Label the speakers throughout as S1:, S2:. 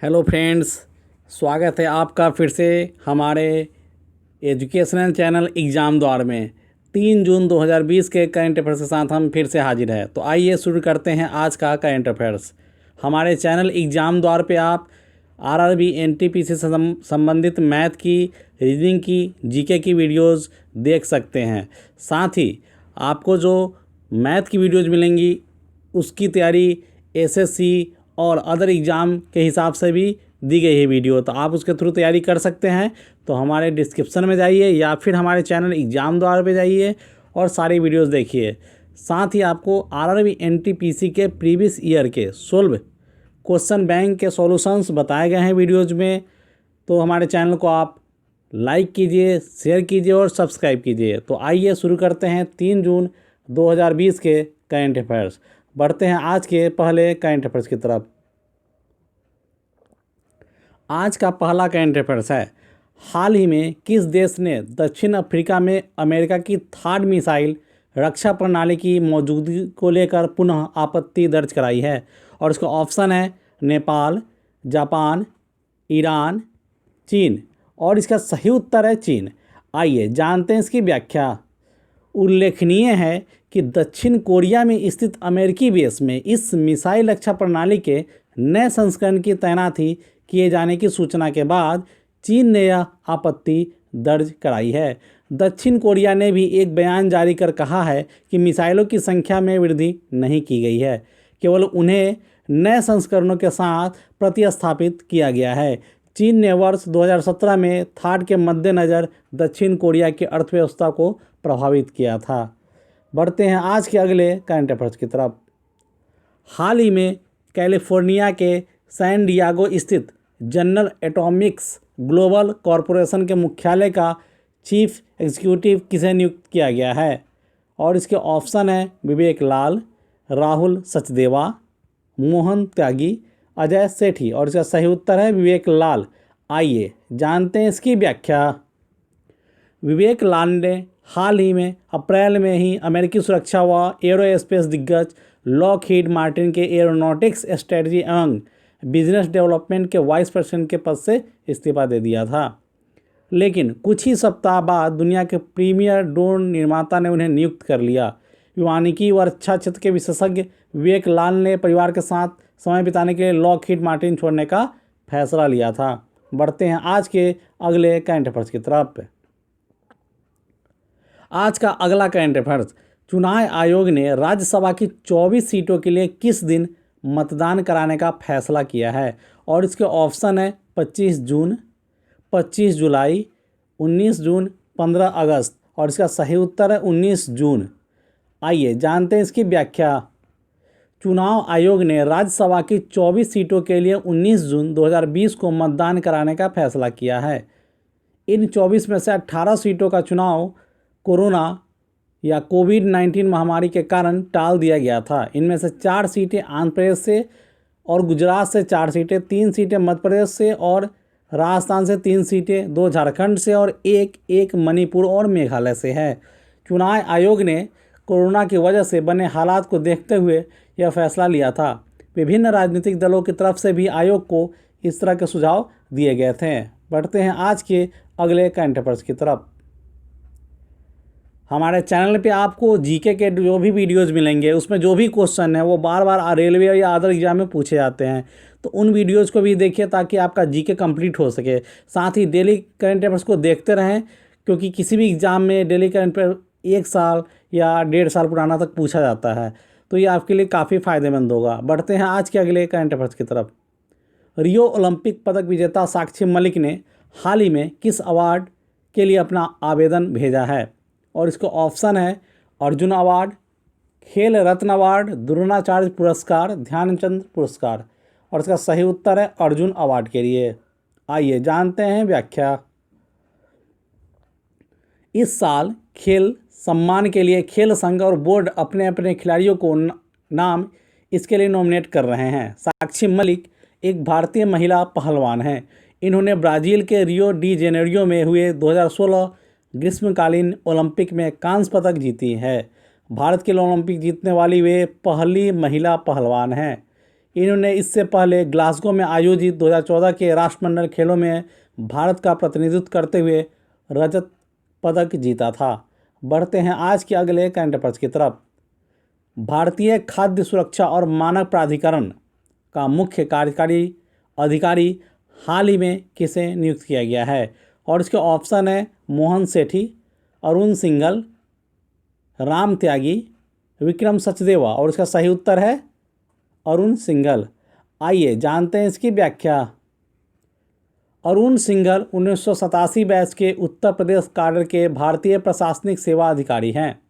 S1: Hello friends, स्वागत है आपका फिर से हमारे एजुकेशनल चैनल एग्ज़ाम द्वार में। 3 जून 2020 के करंट अफेयर्स के साथ हम फिर से हाजिर हैं। तो आइए शुरू करते हैं आज का करंट अफेयर्स। हमारे चैनल एग्ज़ाम द्वार पे आप आरआरबी एनटीपीसी से संबंधित मैथ की, रीजनिंग की, जीके की वीडियोस देख सकते हैं। साथ ही आपको जो मैथ की वीडियोस मिलेंगी उसकी तैयारी एसएससी और अदर एग्ज़ाम के हिसाब से भी दी गई है वीडियो, तो आप उसके थ्रू तैयारी कर सकते हैं। तो हमारे डिस्क्रिप्शन में जाइए या फिर हमारे चैनल एग्ज़ाम द्वार पे जाइए और सारी वीडियोस देखिए। साथ ही आपको आरआरबी एनटीपीसी के प्रीवियस ईयर के 16 क्वेश्चन बैंक के सॉल्यूशंस बताए गए हैं वीडियोज़ में। तो हमारे चैनल को आप लाइक कीजिए, शेयर कीजिए और सब्सक्राइब कीजिए। तो आइए शुरू करते हैं 3 जून 2020 के करंट अफेयर्स। बढ़ते हैं आज के पहले करंट अफेयर्स की तरफ। आज का पहला करंट अफेयर्स है, हाल ही में किस देश ने दक्षिण अफ्रीका में अमेरिका की थर्ड मिसाइल रक्षा प्रणाली की मौजूदगी को लेकर पुनः आपत्ति दर्ज कराई है? और इसका ऑप्शन है नेपाल, जापान, ईरान, चीन। और इसका सही उत्तर है चीन। आइए जानते हैं इसकी व्याख्या। उल्लेखनीय है कि दक्षिण कोरिया में स्थित अमेरिकी बेस में इस मिसाइल रक्षा प्रणाली के नए संस्करण की तैनाती किए जाने की सूचना के बाद चीन ने यह आपत्ति दर्ज कराई है। दक्षिण कोरिया ने भी एक बयान जारी कर कहा है कि मिसाइलों की संख्या में वृद्धि नहीं की गई है, केवल उन्हें नए संस्करणों के साथ प्रतिस्थापित किया गया है। चीन ने वर्ष 2017 में थाड के मद्देनज़र दक्षिण कोरिया की अर्थव्यवस्था को प्रभावित किया था। बढ़ते हैं आज के अगले करंट अफेयर्स की तरफ। हाल ही में कैलिफोर्निया के सैन डियागो स्थित जनरल एटॉमिक्स ग्लोबल कॉरपोरेशन के मुख्यालय का चीफ एग्जीक्यूटिव किसे नियुक्त किया गया है? और इसके ऑप्शन है विवेक लाल, राहुल सचदेवा, मोहन त्यागी, अजय सेठी। और इसका सही उत्तर है विवेक लाल। आइए जानते हैं इसकी व्याख्या। विवेक लाल ने हाल ही में अप्रैल में ही अमेरिकी सुरक्षा व एरोस्पेस दिग्गज लॉकहीड मार्टिन के एरोनॉटिक्स स्ट्रेटजी एवं बिजनेस डेवलपमेंट के वाइस प्रेसिडेंट के पद से इस्तीफा दे दिया था। लेकिन कुछ ही सप्ताह बाद दुनिया के प्रीमियर ड्रोन निर्माता ने उन्हें नियुक्त कर लिया। वानिकी व रक्षा क्षेत्र के विशेषज्ञ विवेक लाल ने परिवार के साथ समय बिताने के लिए लॉकहीड मार्टिन छोड़ने का फैसला लिया था। बढ़ते हैं आज के अगले करंट अफेयर्स की तरफ। आज का अगला करंट अफेयर्स, चुनाव आयोग ने राज्यसभा की 24 सीटों के लिए किस दिन मतदान कराने का फैसला किया है? और इसके ऑप्शन है 25 जून, 25 जुलाई, 19 जून, 15 अगस्त। और इसका सही उत्तर है 19 जून। आइए जानते हैं इसकी व्याख्या। चुनाव आयोग ने राज्यसभा की 24 सीटों के लिए 19 जून 2020 को मतदान कराने का फैसला किया है। इन 24 में से 18 सीटों का चुनाव कोरोना या कोविड-19 महामारी के कारण टाल दिया गया था। इनमें से 4 सीटें आंध्र प्रदेश से और गुजरात से 4 सीटें, 3 सीटें मध्य प्रदेश से और राजस्थान से 3 सीटें, 2 झारखंड से और एक मणिपुर और मेघालय से है। चुनाव आयोग ने कोरोना की वजह से बने हालात को देखते हुए यह फैसला लिया था। विभिन्न राजनीतिक दलों की तरफ से भी आयोग को इस तरह के सुझाव दिए गए थे। बढ़ते हैं आज के अगले करंट अफेयर्स की तरफ। हमारे चैनल पे आपको जीके के जो भी वीडियोस मिलेंगे उसमें जो भी क्वेश्चन है वो बार बार रेलवे या अदर एग्जाम में पूछे जाते हैं, तो उन वीडियोस को भी देखिए ताकि आपका जीके कंप्लीट हो सके। साथ ही डेली करंट अफेयर्स को देखते रहें, क्योंकि किसी भी एग्ज़ाम में डेली करंट अफेयर 1 साल या 1.5 साल पुराना तक पूछा जाता है, तो ये आपके लिए काफ़ी फ़ायदेमंद होगा। बढ़ते हैं आज के अगले करंट अफेयर्स की तरफ। रियो ओलंपिक पदक विजेता साक्षी मलिक ने हाल ही में किस अवार्ड के लिए अपना आवेदन भेजा है? और इसको ऑप्शन है अर्जुन अवार्ड, खेल रत्न अवार्ड, द्रोणाचार्य पुरस्कार, ध्यानचंद पुरस्कार। और इसका सही उत्तर है अर्जुन अवार्ड के लिए। आइए जानते हैं व्याख्या। इस साल खेल सम्मान के लिए खेल संघ और बोर्ड अपने अपने खिलाड़ियों को नाम इसके लिए नॉमिनेट कर रहे हैं। साक्षी मलिक एक भारतीय महिला पहलवान हैं। इन्होंने ब्राज़ील के रियो डी जेनेरियो में हुए 2016 ग्रीष्मकालीन ओलंपिक में कांस्य पदक जीती है। भारत के लिए ओलंपिक जीतने वाली वे पहली महिला पहलवान हैं। इन्होंने इससे पहले ग्लासगो में आयोजित 2014 के राष्ट्रमंडल खेलों में भारत का प्रतिनिधित्व करते हुए रजत पदक जीता था। बढ़ते हैं आज के अगले करंट अफेयर्स की तरफ। भारतीय खाद्य सुरक्षा और मानक प्राधिकरण का मुख्य कार्यकारी अधिकारी हाल ही में किसे नियुक्त किया गया है? और इसके ऑप्शन है मोहन सेठी, अरुण सिंघल, राम त्यागी, विक्रम सचदेवा। और इसका सही उत्तर है अरुण सिंघल। आइए जानते हैं इसकी व्याख्या। अरुण सिंघल 1987 बैच के उत्तर प्रदेश काडर के भारतीय प्रशासनिक सेवा अधिकारी हैं।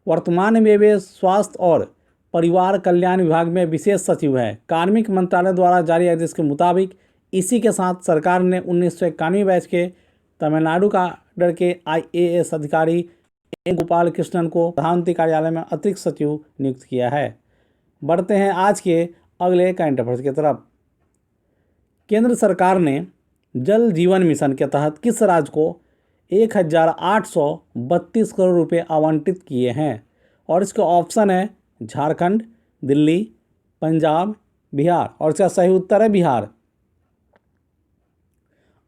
S1: वर्तमान में वे स्वास्थ्य और परिवार कल्याण विभाग में विशेष सचिव हैं। कार्मिक मंत्रालय द्वारा जारी आदेश के मुताबिक इसी के साथ सरकार ने 1991 बैच के तमिलनाडु काडर के IAS अधिकारी एन गोपाल कृष्णन को प्रधानमंत्री कार्यालय में अतिरिक्त सचिव नियुक्त किया है। बढ़ते हैं आज के अगले करंट अफेयर्स की तरफ। केंद्र सरकार ने जल जीवन मिशन के तहत किस राज्य को 1832 करोड़ रुपए आवंटित किए हैं? और इसके ऑप्शन है झारखंड, दिल्ली, पंजाब, बिहार। और इसका सही उत्तर है बिहार।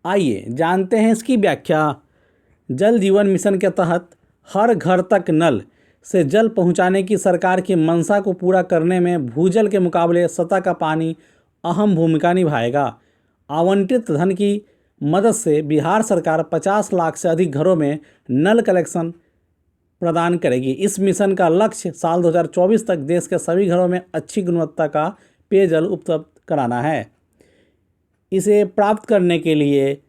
S1: आइए जानते हैं इसकी व्याख्या। जल जीवन मिशन के तहत हर घर तक नल से जल पहुंचाने की सरकार की मंशा को पूरा करने में भूजल के मुकाबले सतह का पानी अहम भूमिका निभाएगा। आवंटित धन की मदद से बिहार सरकार 50 लाख से अधिक घरों में नल कनेक्शन प्रदान करेगी। इस मिशन का लक्ष्य साल 2024 तक देश के सभी घरों में अच्छी गुणवत्ता का पेयजल उपलब्ध कराना है। इसे प्राप्त करने के लिए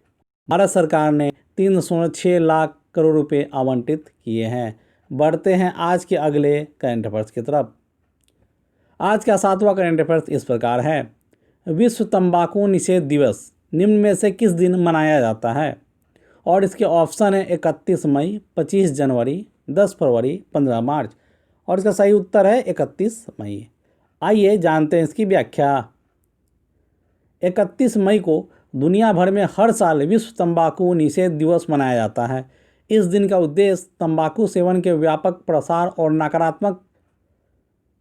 S1: भारत सरकार ने 306 लाख करोड़ रुपए आवंटित किए हैं। बढ़ते हैं आज के अगले करंट अफेयर्स की तरफ। आज का 7वां करंट अफेयर्स इस प्रकार है। विश्व तंबाकू निषेध दिवस निम्न में से किस दिन मनाया जाता है? और इसके ऑप्शन है 31 मई, 25 जनवरी, 10 फरवरी, 15 मार्च। और इसका सही उत्तर है 31 मई। आइए जानते हैं इसकी व्याख्या। 31 मई को दुनिया भर में हर साल विश्व तंबाकू निषेध दिवस मनाया जाता है। इस दिन का उद्देश्य तंबाकू सेवन के व्यापक प्रसार और नकारात्मक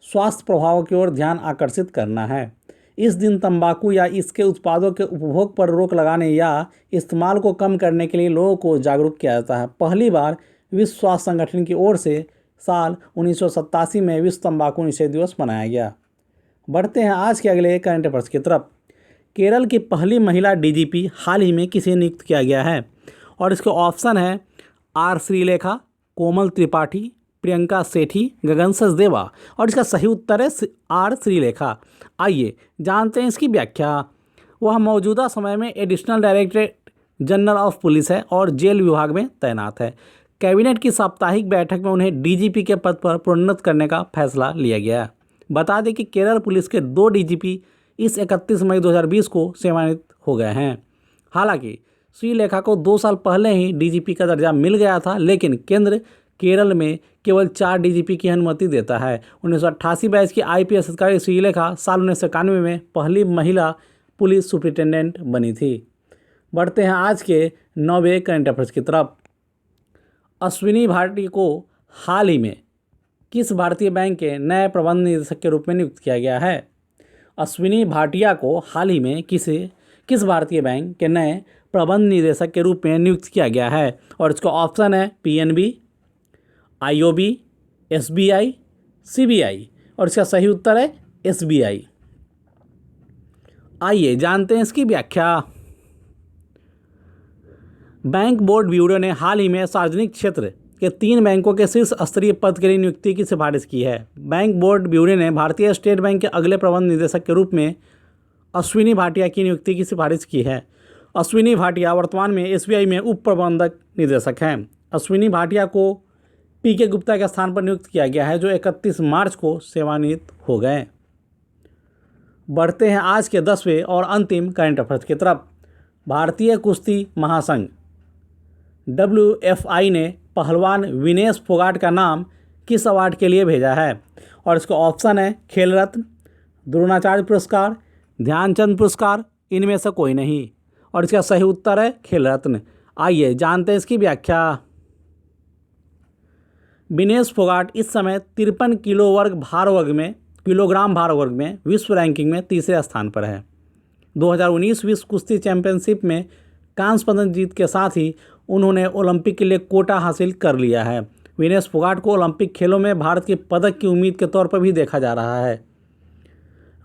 S1: स्वास्थ्य प्रभावों की ओर ध्यान आकर्षित करना है। इस दिन तंबाकू या इसके उत्पादों के उपभोग पर रोक लगाने या इस्तेमाल को कम करने के लिए लोगों को जागरूक किया जाता है। पहली बार विश्व स्वास्थ्य संगठन की ओर से साल 1987 में विश्व तंबाकू निषेध दिवस मनाया गया। बढ़ते हैं आज के अगले करंट अफेयर्स की तरफ। केरल की पहली महिला DGP हाल ही में किसे नियुक्त किया गया है? और इसके ऑप्शन है R श्रीलेखा, कोमल त्रिपाठी, प्रियंका सेठी, गगन सचदेवा। और इसका सही उत्तर है R श्रीलेखा। आइए जानते हैं इसकी व्याख्या। वह मौजूदा समय में additional directorate general of police है और जेल विभाग में तैनात है। कैबिनेट की साप्ताहिक बैठक में उन्हें DGP के पद पर प्रोन्नत करने का फैसला लिया गया। बता दें कि केरल पुलिस के 2 DGP इस 31 मई 2020 को सेवानिवृत्त हो गए हैं। हालांकि श्रीलेखा को 2 साल पहले ही DGP का दर्जा मिल गया था, लेकिन केंद्र केरल में केवल 4 DGP की अनुमति देता है। 1988 बैच की IPS अधिकारी श्रीलेखा साल 1991 में पहली महिला पुलिस सुपरिटेंडेंट बनी थी। बढ़ते हैं आज के 9वें करंट अफेयर्स की तरफ। अश्विनी भाटी को हाल ही में किस भारतीय बैंक के नए प्रबंध निदेशक के रूप में नियुक्त किया गया है? अश्विनी भाटिया को हाल ही में किस भारतीय बैंक के नए प्रबंध निदेशक के रूप में नियुक्त किया गया है? और इसका ऑप्शन है PNB, IOB, SBI, CBI। और इसका सही उत्तर है SBI। आइए जानते हैं इसकी व्याख्या। बैंक बोर्ड ब्यूरो ने हाल ही में सार्वजनिक क्षेत्र के 3 बैंकों के शीर्ष स्तरीय पद के लिए नियुक्ति की सिफारिश की है। बैंक बोर्ड ब्यूरो ने भारतीय स्टेट बैंक के अगले प्रबंध निदेशक के रूप में अश्विनी भाटिया की नियुक्ति की सिफारिश की है। अश्विनी भाटिया वर्तमान में SBI में उप प्रबंधक निदेशक हैं। अश्विनी भाटिया को PK गुप्ता के स्थान पर नियुक्त किया गया है, जो 31 मार्च को सेवानिवृत्त हो गए। बढ़ते हैं आज के 10वें और अंतिम करंट अफेयर्स की तरफ। भारतीय कुश्ती महासंघ WFI ने पहलवान विनेश फोगाट का नाम किस अवार्ड के लिए भेजा है? और इसका ऑप्शन है खेल रत्न, द्रोणाचार्य पुरस्कार, ध्यानचंद पुरस्कार, इनमें से कोई नहीं। और इसका सही उत्तर है खेल रत्न। आइए जानते हैं इसकी व्याख्या। विनेश फोगाट इस समय 53 किलो वर्ग भार वर्ग में किलोग्राम भार वर्ग में विश्व रैंकिंग में तीसरे स्थान पर है। 2019 विश्व कुश्ती चैंपियनशिप में कांस्य पदक जीत के साथ ही उन्होंने ओलंपिक के लिए कोटा हासिल कर लिया है। विनेश फोगाट को ओलंपिक खेलों में भारत के पदक की उम्मीद के तौर पर भी देखा जा रहा है।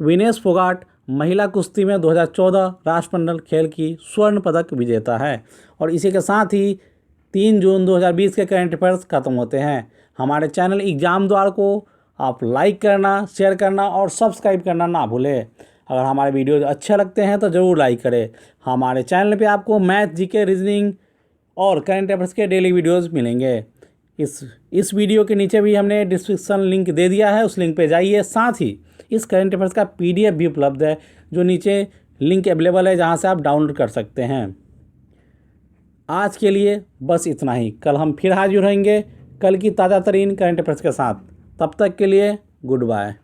S1: विनेश फोगाट महिला कुश्ती में 2014 राष्ट्रमंडल खेल की स्वर्ण पदक विजेता है। और इसी के साथ ही 3 जून 2020 के करंट अफेयर्स खत्म होते हैं। हमारे चैनल एग्जाम द्वार को आप लाइक करना, शेयर करना और सब्सक्राइब करना ना भूलें। अगर हमारे वीडियोज अच्छे लगते हैं तो ज़रूर लाइक करें। हमारे चैनल पे आपको मैथ, जीके, रीजनिंग और करंट अफेयर्स के डेली वीडियोस मिलेंगे। इस वीडियो के नीचे भी हमने डिस्क्रिप्शन लिंक दे दिया है, उस लिंक पे जाइए। साथ ही इस करंट अफेयर्स का PDF भी उपलब्ध है, जो नीचे लिंक अवेलेबल है, जहाँ से आप डाउनलोड कर सकते हैं। आज के लिए बस इतना ही। कल हम फिर हाजिर रहेंगे कल की ताज़ा तरीन करंट अफेयर्स के साथ। तब तक के लिए गुड बाय।